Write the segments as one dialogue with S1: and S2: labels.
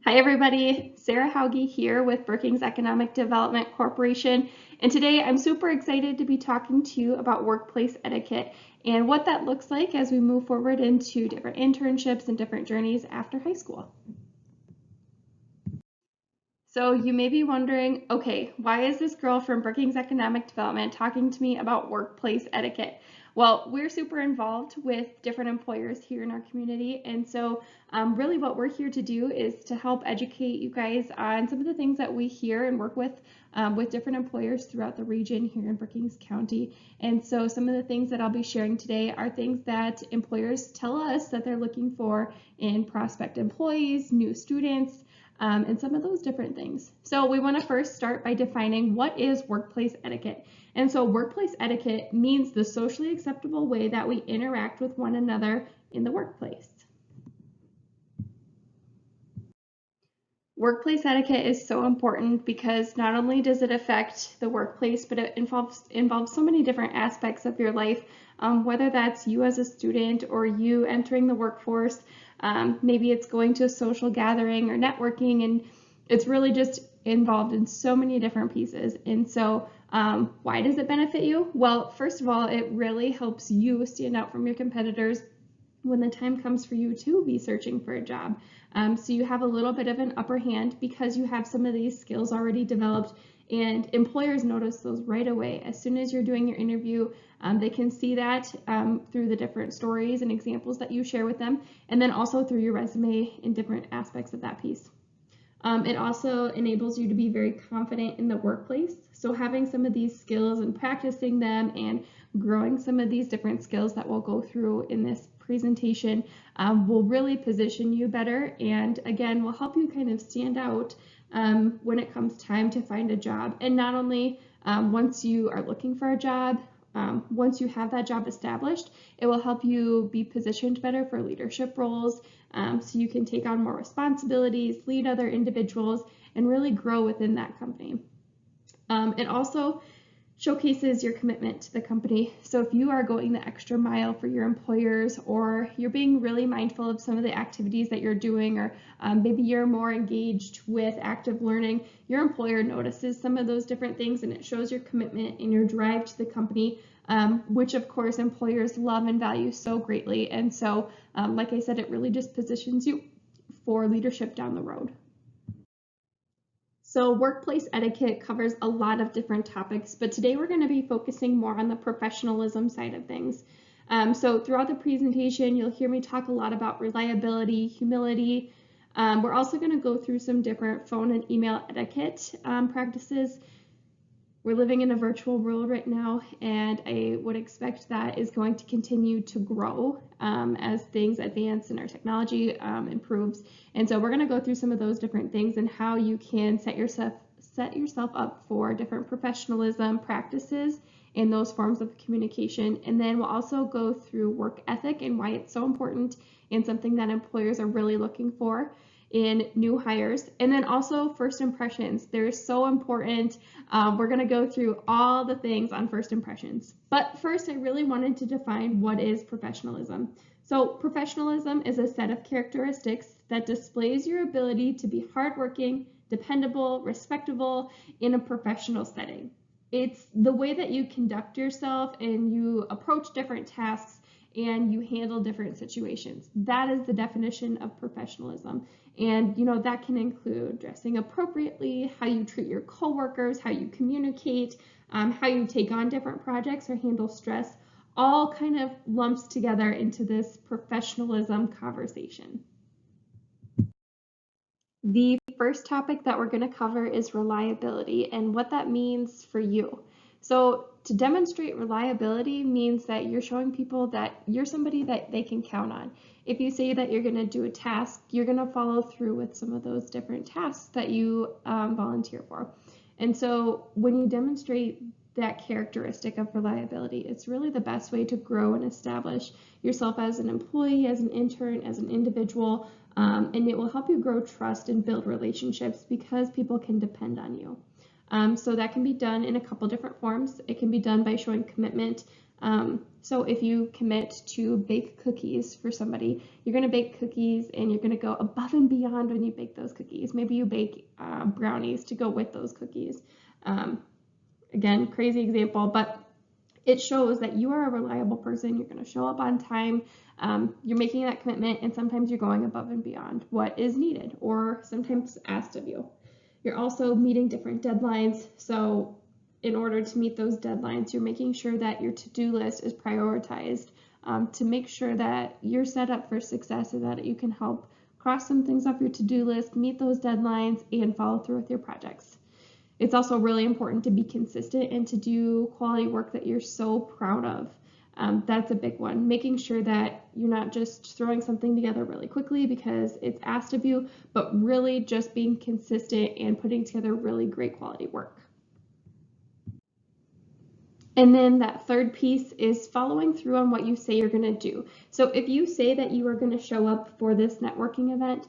S1: Hi everybody, Sarah Hauge here with Brookings Economic Development Corporation, and today I'm super excited to be talking to you about workplace etiquette and what that looks like as we move forward into different internships and different journeys after high school. So you may be wondering, okay, why is this girl from Brookings Economic Development talking to me about workplace etiquette? Well, we're super involved with different employers here in our community, and so really what we're here to do is to help educate you guys on some of the things that we hear and work with different employers throughout the region here in Brookings County. And so some of the things that I'll be sharing today are things that employers tell us that they're looking for in prospect employees, new students, and some of those different things. So we want to first start by defining what is workplace etiquette. And so workplace etiquette means the socially acceptable way that we interact with one another in the workplace. Workplace etiquette is so important because not only does it affect the workplace, but it involves so many different aspects of your life, whether that's you as a student or you entering the workforce. Maybe it's going to a social gathering or networking, and it's really just involved in so many different pieces. And so why does it benefit you? Well, first of all, it really helps you stand out from your competitors when the time comes for you to be searching for a job. So you have a little bit of an upper hand because you have some of these skills already developed, and employers notice those right away. As soon as you're doing your interview, they can see that through the different stories and examples that you share with them, and then also through your resume in different aspects of that piece. It also enables you to be very confident in the workplace. So having some of these skills and practicing them and growing some of these different skills that we'll go through in this presentation will really position you better, and again will help you kind of stand out when it comes time to find a job. And not only once you are looking for a job, once you have that job established, it will help you be positioned better for leadership roles, so you can take on more responsibilities, lead other individuals, and really grow within that company. It also showcases your commitment to the company. So if you are going the extra mile for your employers, or you're being really mindful of some of the activities that you're doing, or maybe you're more engaged with active learning, your employer notices some of those different things, and it shows your commitment and your drive to the company, which of course employers love and value so greatly. And so like I said, it really just positions you for leadership down the road. So workplace etiquette covers a lot of different topics, but today we're going to be focusing more on the professionalism side of things. So throughout the presentation, you'll hear me talk a lot about reliability, humility. We're also going to go through some different phone and email etiquette practices. We're living in a virtual world right now, and I would expect that is going to continue to grow as things advance and our technology improves. And so we're going to go through some of those different things and how you can set yourself up for different professionalism practices in those forms of communication. And then we'll also go through work ethic and why it's so important and something that employers are really looking for in new hires. And then also first impressions. They're so important. We're going to go through all the things on first impressions. But first, I really wanted to define what is professionalism. So professionalism is a set of characteristics that displays your ability to be hardworking, dependable, respectable in a professional setting. It's the way that you conduct yourself and you approach different tasks and you handle different situations. That is the definition of professionalism. And that can include dressing appropriately, how you treat your coworkers, how you communicate, how you take on different projects or handle stress, all kind of lumps together into this professionalism conversation. The first topic that we're going to cover is reliability and what that means for you. So to demonstrate reliability means that you're showing people that you're somebody that they can count on. If you say that you're going to do a task, you're going to follow through with some of those different tasks that you volunteer for. And so when you demonstrate that characteristic of reliability, it's really the best way to grow and establish yourself as an employee, as an intern, as an individual, and it will help you grow trust and build relationships because people can depend on you. So that can be done in a couple different forms. It can be done by showing commitment So if you commit to bake cookies for somebody, you're going to bake cookies and you're going to go above and beyond when you bake those cookies. Maybe you bake brownies to go with those cookies. Again, crazy example, but it shows that you are a reliable person. You're going to show up on time. You're making that commitment, and sometimes you're going above and beyond what is needed or sometimes asked of you. You're also meeting different deadlines. So in order to meet those deadlines, you're making sure that your to-do list is prioritized to make sure that you're set up for success so that you can help cross some things off your to-do list, meet those deadlines, and follow through with your projects. It's also really important to be consistent and to do quality work that you're so proud of. That's a big one. Making sure that you're not just throwing something together really quickly because it's asked of you, but really just being consistent and putting together really great quality work. And then that third piece is following through on what you say you're going to do. So if you say that you are going to show up for this networking event,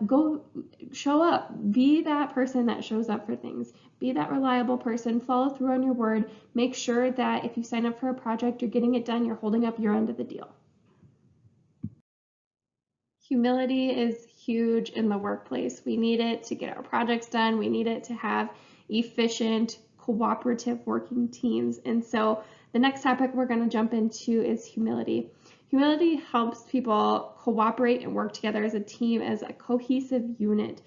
S1: go show up. Be that person that shows up for things. Be that reliable person. Follow through on your word. Make sure that if you sign up for a project, you're getting it done. You're holding up your end of the deal. Humility is huge in the workplace. We need it to get our projects done. We need it to have efficient, cooperative working teams. And so the next topic we're going to jump into is humility. Humility helps people cooperate and work together as a team, as a cohesive unit.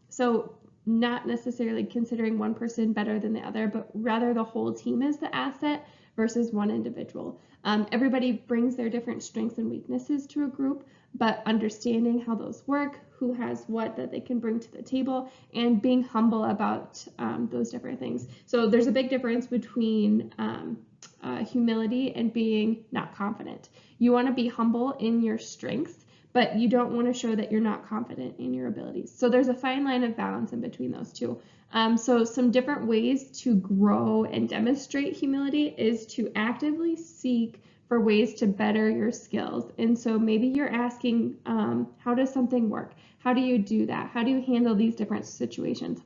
S1: So not necessarily considering one person better than the other, but rather the whole team is the asset versus one individual. Everybody brings their different strengths and weaknesses to a group, but understanding how those work, who has what that they can bring to the table, and being humble about those different things. So there's a big difference between humility and being not confident. You want to be humble in your strengths, but you don't want to show that you're not confident in your abilities. So there's a fine line of balance in between those two. So some different ways to grow and demonstrate humility is to actively seek for ways to better your skills. And so maybe you're asking, how does something work? How do you do that? How do you handle these different situations?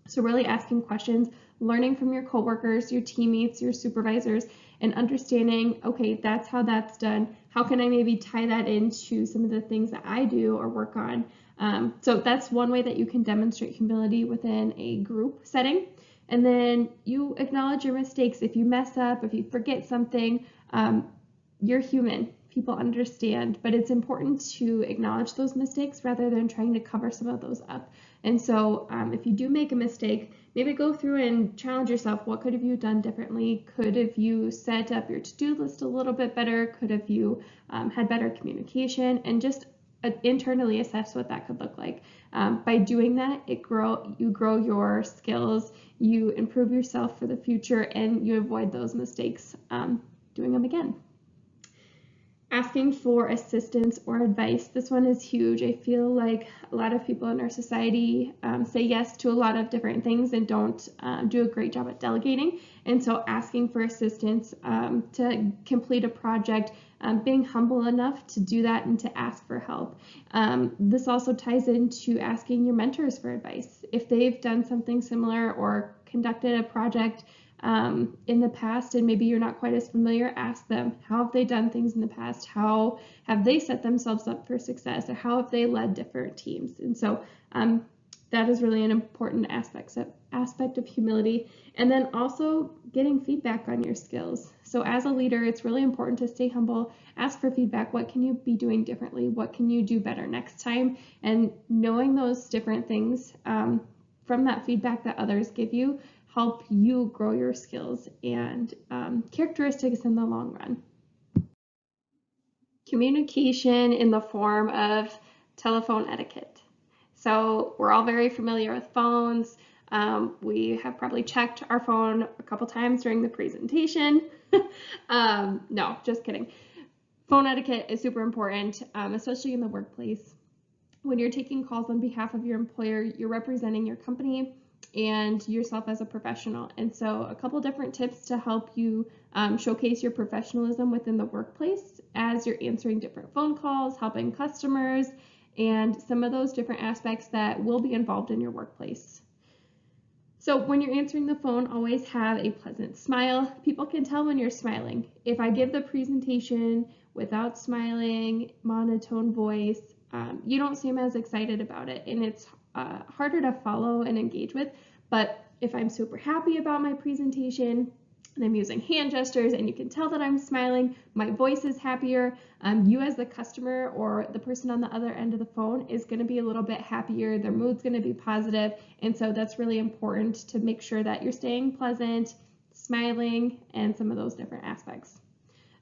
S1: So really asking questions, learning from your coworkers, your teammates, your supervisors, and understanding, okay, that's how that's done. How can I maybe tie that into some of the things that I do or work on? So that's one way that you can demonstrate humility within a group setting. And then you acknowledge your mistakes. If you mess up, if you forget something, you're human. People understand, but it's important to acknowledge those mistakes rather than trying to cover some of those up. And so if you do make a mistake, maybe go through and challenge yourself. What could have you done differently? Could have you set up your to-do list a little bit better? Could have you had better communication? And just internally assess what that could look like. By doing that, you grow your skills, you improve yourself for the future, and you avoid those mistakes doing them again. Asking for assistance or advice. This one is huge. I feel like a lot of people in our society say yes to a lot of different things and don't do a great job at delegating. And so asking for assistance to complete a project, being humble enough to do that and to ask for help. This also ties into asking your mentors for advice. If they've done something similar or conducted a project in the past and maybe you're not quite as familiar, ask them, how have they done things in the past? How have they set themselves up for success? Or how have they led different teams? And so that is really an important aspect of humility. And then also getting feedback on your skills. So as a leader, it's really important to stay humble, ask for feedback. What can you be doing differently? What can you do better next time? And knowing those different things from that feedback that others give you help you grow your skills and characteristics in the long run. Communication in the form of telephone etiquette. So we're all very familiar with phones. We have probably checked our phone a couple times during the presentation. No, just kidding. Phone etiquette is super important, especially in the workplace. When you're taking calls on behalf of your employer, you're representing your company and yourself as a professional. And so a couple different tips to help you showcase your professionalism within the workplace as you're answering different phone calls, helping customers, and some of those different aspects that will be involved in your workplace. So when you're answering the phone, always have a pleasant smile. People can tell when you're smiling. If I give the presentation without smiling, monotone voice, you don't seem as excited about it, and it's harder to follow and engage with. But if I'm super happy about my presentation and I'm using hand gestures and you can tell that I'm smiling, my voice is happier, you as the customer or the person on the other end of the phone is going to be a little bit happier, their mood's going to be positive, and so that's really important to make sure that you're staying pleasant, smiling, and some of those different aspects.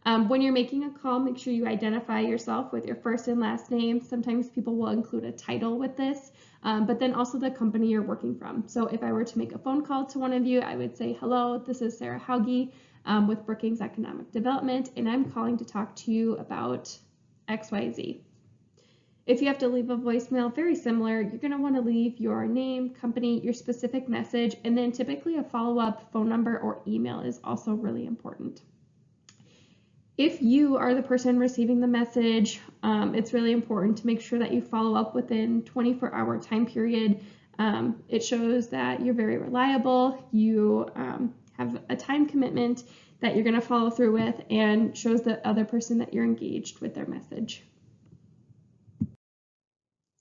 S1: When you're making a call, make sure you identify yourself with your first and last name. Sometimes people will include a title with this, but then also the company you're working from. So if I were to make a phone call to one of you, I would say, hello, this is Sarah Hauge with Brookings Economic Development, and I'm calling to talk to you about XYZ. If you have to leave a voicemail, very similar, you're going to want to leave your name, company, your specific message, and then typically a follow-up phone number or email is also really important. If you are the person receiving the message, it's really important to make sure that you follow up within 24-hour time period. It shows that you're very reliable, you have a time commitment that you're going to follow through with, and shows the other person that you're engaged with their message.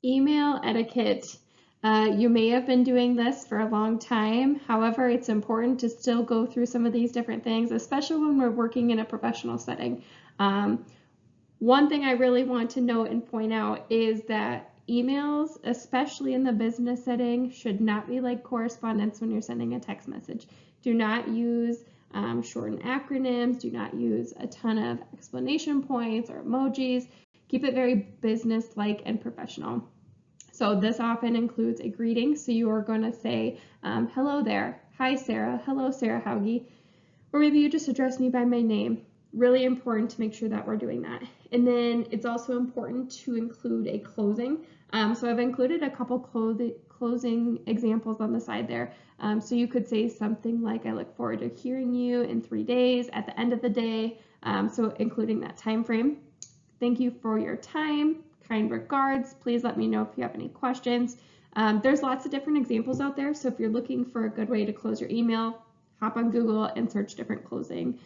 S1: Email etiquette. You may have been doing this for a long time. However, it's important to still go through some of these different things, especially when we're working in a professional setting. One thing I really want to note and point out is that emails, especially in the business setting, should not be like correspondence when you're sending a text message. Do not use shortened acronyms. Do not use a ton of explanation points or emojis. Keep it very business-like and professional. So this often includes a greeting. So you are going to say, hello there, hi Sarah, hello Sarah Hauge, or maybe you just address me by my name. Really important to make sure that we're doing that. And then it's also important to include a closing. So I've included a couple closing examples on the side there. So you could say something like, I look forward to hearing you in 3 days at the end of the day. So including that time frame. Thank you for your time. Kind regards. Please let me know if you have any questions. There's lots of different examples out there. So if you're looking for a good way to close your email, hop on Google and search different closing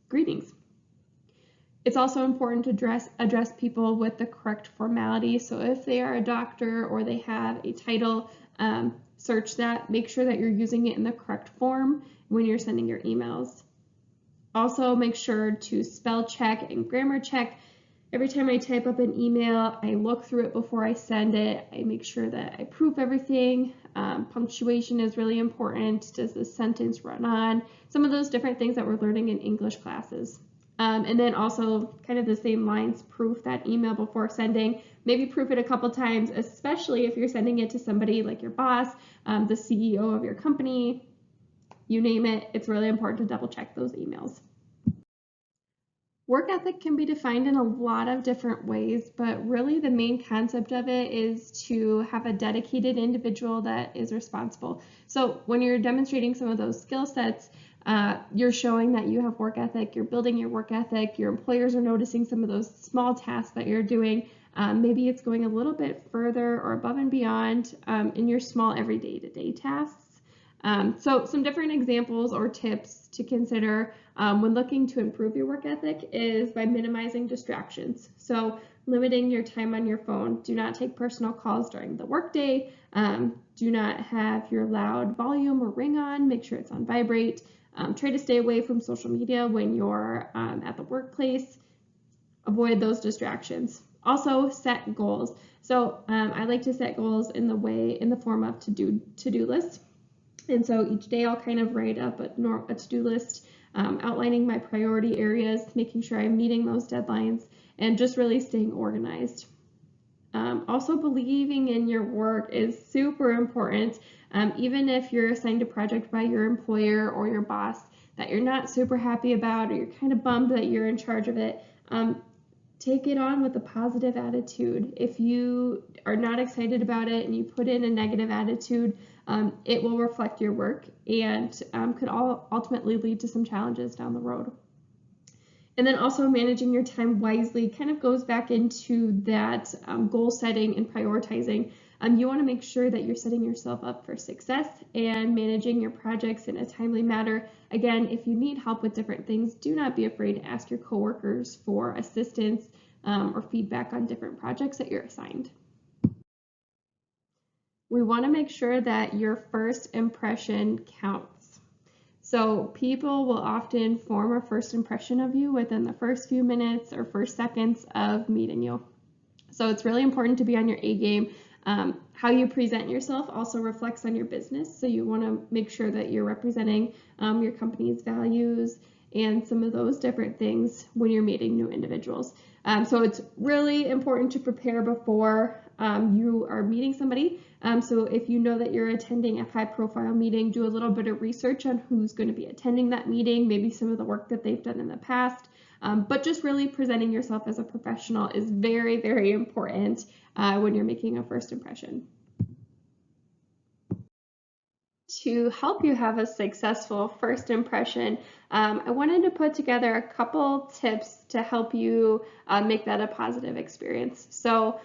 S1: greetings. It's also important to address people with the correct formality. So if they are a doctor or they have a title, search that. Make sure that you're using it in the correct form when you're sending your emails. Also, make sure to spell check and grammar check. Every time I type up an email, I look through it before I send it. I make sure that I proof everything. Punctuation is really important. Does the sentence run on? Some of those different things that we're learning in English classes. And then also kind of the same lines, proof that email before sending. Maybe proof it a couple times, especially if you're sending it to somebody like your boss, the CEO of your company, you name it. It's really important to double check those emails. Work ethic can be defined in a lot of different ways, but really the main concept of it is to have a dedicated individual that is responsible. So when you're demonstrating some of those skill sets, you're showing that you have work ethic, you're building your work ethic, your employers are noticing some of those small tasks that you're doing. Maybe it's going a little bit further or above and beyond in your small everyday to-day tasks. So some different examples or tips to consider when looking to improve your work ethic is by minimizing distractions. So limiting your time on your phone. Do not take personal calls during the workday. Do not have your loud volume or ring on. Make sure it's on vibrate. Try to stay away from social media when you're at the workplace. Avoid those distractions. Also set goals. So I like to set goals in the form of to-do lists. And so each day I'll kind of write up a to-do list, outlining my priority areas, making sure I'm meeting those deadlines, and just really staying organized. Also, believing in your work is super important. Even if you're assigned a project by your employer or your boss that you're not super happy about, or you're kind of bummed that you're in charge of it, take it on with a positive attitude. If you are not excited about it and you put in a negative attitude, it will reflect your work and could ultimately lead to some challenges down the road. And then also managing your time wisely kind of goes back into that goal setting and prioritizing. You want to make sure that you're setting yourself up for success and managing your projects in a timely manner. Again, if you need help with different things, do not be afraid to ask your coworkers for assistance or feedback on different projects that you're assigned. We want to make sure that your first impression counts. So people will often form a first impression of you within the first few minutes or first seconds of meeting you. So it's really important to be on your A game. How you present yourself also reflects on your business. So you want to make sure that you're representing your company's values and some of those different things when you're meeting new individuals. So it's really important to prepare before you are meeting somebody. So if you know that you're attending a high-profile meeting, do a little bit of research on who's going to be attending that meeting, maybe some of the work that they've done in the past. But just really presenting yourself as a professional is very, very important when you're making a first impression. To help you have a successful first impression, I wanted to put together a couple tips to help you make that a positive experience. So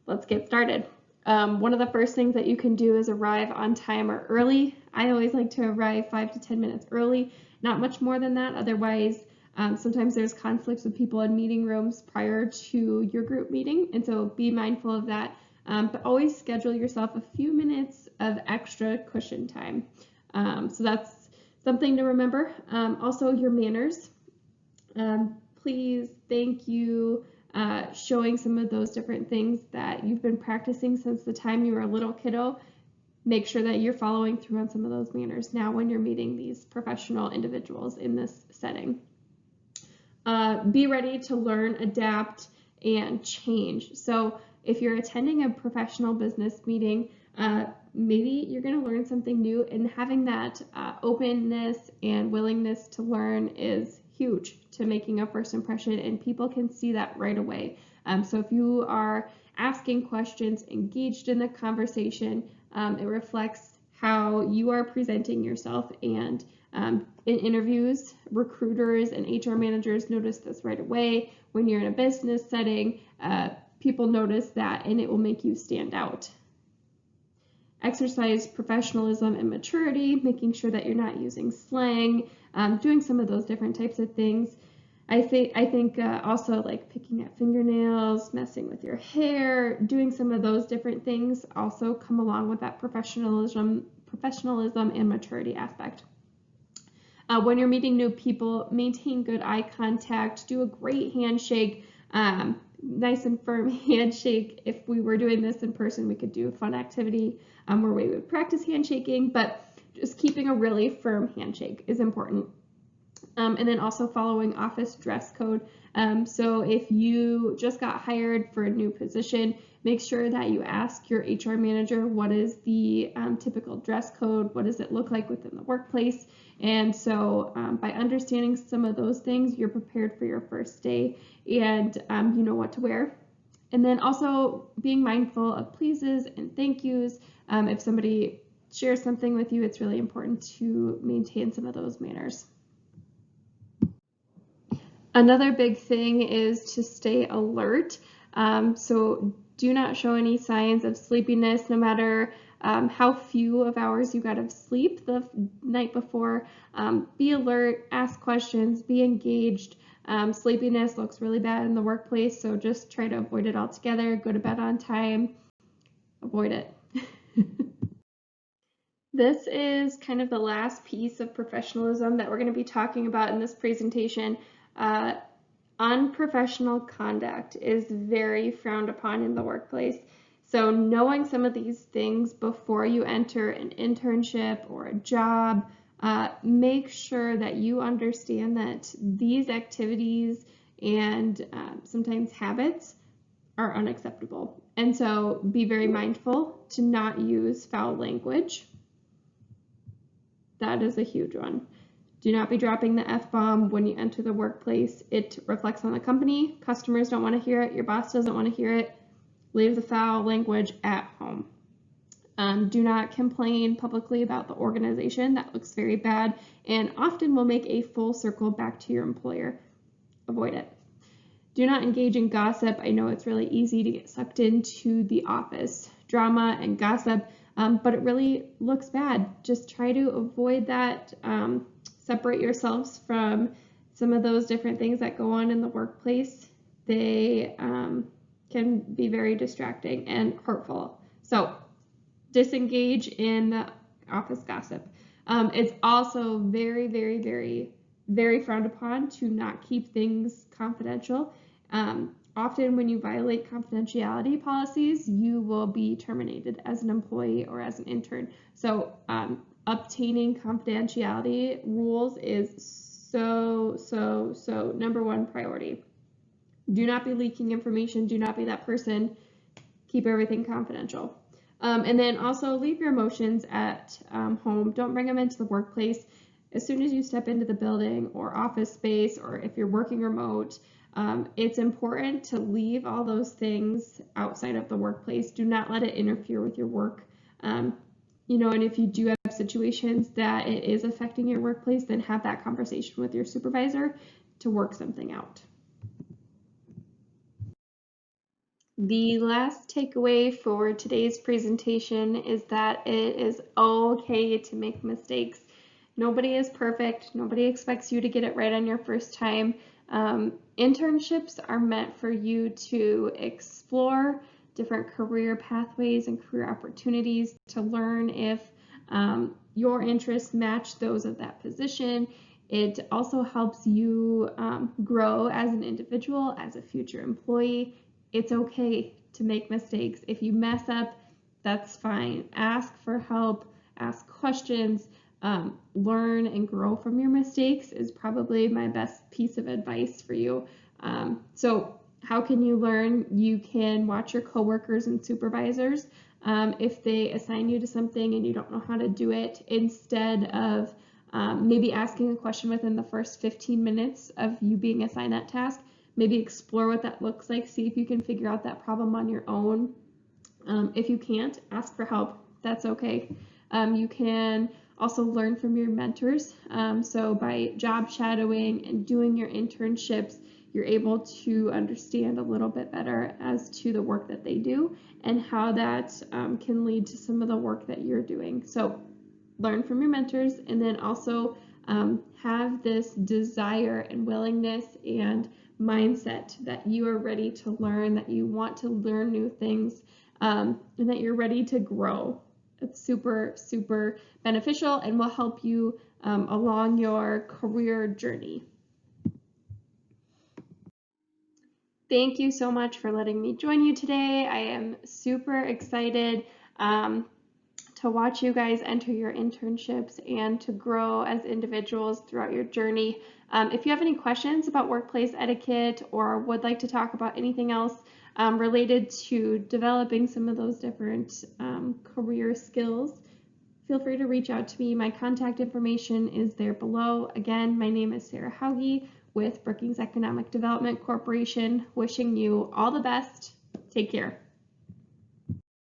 S1: let's get started. One of the first things that you can do is arrive on time or early. I always like to arrive 5 to 10 minutes early, not much more than that. Otherwise, sometimes there's conflicts with people in meeting rooms prior to your group meeting, and so be mindful of that. But always schedule yourself a few minutes of extra cushion time. So that's something to remember. Also, your manners. Please, thank you. Showing some of those different things that you've been practicing since the time you were a little kiddo. Make sure that you're following through on some of those manners now when you're meeting these professional individuals in this setting. Be ready to learn, adapt, and change. So if you're attending a professional business meeting, maybe you're going to learn something new, and having that openness and willingness to learn is huge to making a first impression, and people can see that right away. So if you are asking questions, engaged in the conversation, it reflects how you are presenting yourself. And in interviews, recruiters and HR managers notice this right away. When you're in a business setting, people notice that, and it will make you stand out. Exercise professionalism and maturity, making sure that you're not using slang, doing some of those different types of things. I think also like picking at fingernails, messing with your hair, doing some of those different things also come along with that professionalism and maturity aspect. When you're meeting new people, maintain good eye contact, do a great handshake, nice and firm handshake. If we were doing this in person, we could do a fun activity where we would practice handshaking, but just keeping a really firm handshake is important. And then also following office dress code. So if you just got hired for a new position, make sure that you ask your HR manager what is the typical dress code, what does it look like within the workplace. And so by understanding some of those things, you're prepared for your first day, and you know what to wear. And then also being mindful of pleases and thank yous. If somebody shares something with you, it's really important to maintain some of those manners. Another big thing is to stay alert. So do not show any signs of sleepiness, no matter how few of hours you got of sleep the night before. Be alert, ask questions, be engaged. Sleepiness looks really bad in the workplace, so just try to avoid it altogether. Go to bed on time, avoid it. This is kind of the last piece of professionalism that we're going to be talking about in this presentation. Unprofessional conduct is very frowned upon in the workplace. So knowing some of these things before you enter an internship or a job, make sure that you understand that these activities and sometimes habits are unacceptable. And so be very mindful to not use foul language. That is a huge one. Do not be dropping the F-bomb when you enter the workplace. It reflects on the company. Customers don't want to hear it. Your boss doesn't want to hear it. Leave the foul language at home. Do not complain publicly about the organization. That looks very bad and often will make a full circle back to your employer. Avoid it. Do not engage in gossip. I know it's really easy to get sucked into the office. drama and gossip, but it really looks bad. Just try to avoid that. Separate yourselves from some of those different things that go on in the workplace. They can be very distracting and hurtful. So disengage in the office gossip. It's also very, very, very, very frowned upon to not keep things confidential. Often when you violate confidentiality policies, you will be terminated as an employee or as an intern. So obtaining confidentiality rules is so #1 priority. Do not be leaking information. Do not be that person. Keep everything confidential. And then also leave your emotions at home. Don't bring them into the workplace. As soon as you step into the building or office space, or if you're working remote, it's important to leave all those things outside of the workplace. Do not let it interfere with your work. You know, and if you do have situations that it is affecting your workplace, then have that conversation with your supervisor to work something out. The last takeaway for today's presentation is that it is okay to make mistakes. Nobody is perfect. Nobody expects you to get it right on your first time. Internships are meant for you to explore different career pathways and career opportunities, to learn if your interests match those of that position. It also helps you grow as an individual, as a future employee. It's okay to make mistakes. If you mess up, that's fine. Ask for help, ask questions, learn and grow from your mistakes is probably my best piece of advice for you. So how can you learn? You can watch your coworkers and supervisors. If they assign you to something and you don't know how to do it, instead of maybe asking a question within the first 15 minutes of you being assigned that task, maybe explore what that looks like. See if you can figure out that problem on your own. If you can't, ask for help. That's okay. You can also learn from your mentors. So by job shadowing and doing your internships, you're able to understand a little bit better as to the work that they do and how that can lead to some of the work that you're doing. So learn from your mentors, and then also have this desire and willingness and mindset that you are ready to learn, that you want to learn new things, and that you're ready to grow. It's super beneficial and will help you along your career journey. Thank you so much for letting me join you today. I am super excited to watch you guys enter your internships and to grow as individuals throughout your journey. If you have any questions about workplace etiquette or would like to talk about anything else related to developing some of those different career skills, feel free to reach out to me. My contact information is there below. Again, my name is Sarah Hauge with Brookings Economic Development Corporation. Wishing you all the best. Take care.